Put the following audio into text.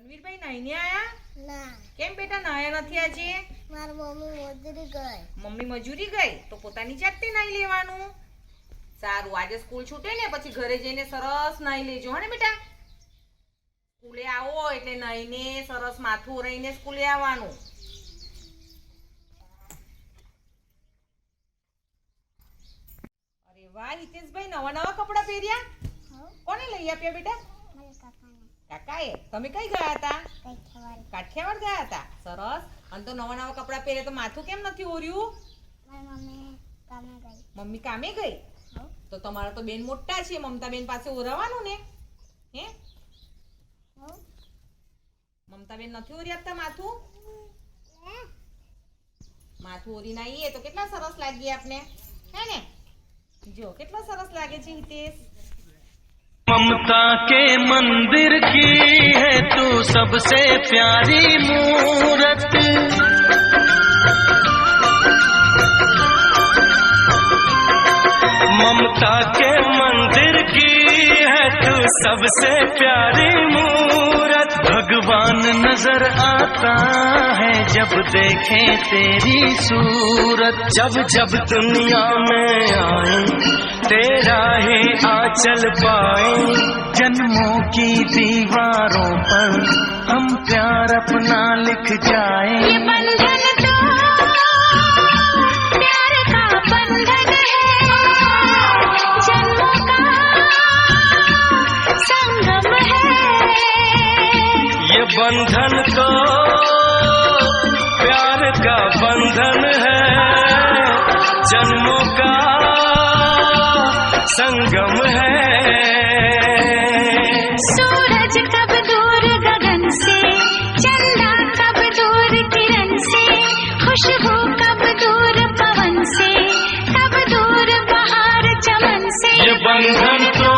રણવીરભાઈ નાઈને આયા? ના, કેમ બેટા નાયા નથી આજે? મારી મમ્મી મજૂરી ગઈ. મમ્મી મજૂરી ગઈ તો પોતાની જાતે નાઈ લેવાનું. સારું, આજે સ્કૂલ છૂટે ને પછી ઘરે જઈને સરસ નાઈ લેજો હને બેટા. સ્કૂલે આવો એટલે નાઈને સરસ માથું ઓરાઈને સ્કૂલે આવવાનું. અરે વાહ હિતેશભાઈ, નવા નવા કપડાં પહેર્યા? કોને લઈ આપ્યા બેટા? મારા કાકાને કાકાએ. તમે કઈ ગયા હતા? કઈ ખબર. કાઠિયાવાડ ગયા હતા. સરસ. અને તો નવા નવા કપડાં પહેરે તો માથું કેમ નથી ઓર્યું? મારી મમ્મી કામે ગઈ. મમ્મી કામે ગઈ? તો તમારા તો બેન મોટા છે, મમતા બેન પાસે ઓરાવાનું ને. હે મમતા બેન નથી ઓરી આપતા માથું? માથું ઓરી નાઈએ તો કેટલા સરસ લાગીએ આપને, હે ને? જો કેટલો સરસ લાગે છે હિતેશ. ममता के मंदिर की है तू सबसे प्यारी मूरत, ममता के मंदिर की है तू सबसे प्यारी मूरत, भगवान नजर आता है जब देखे तेरी सूरत, जब जब दुनिया में आए तेरा ही आंचल पाए, जन्मों की दीवारों पर हम प्यार अपना लिख जाए। ये बंधन तो प्यार का बंधन है, जन्मों का संगम है। ये बंधन तो प्यार का बंधन है, जन्मों का संगम है। सूरज कब दूर गगन से, चंदा कब दूर किरण से, खुशबू कब दूर पवन से, कब दूर बहार चमन से। ये बंधन तो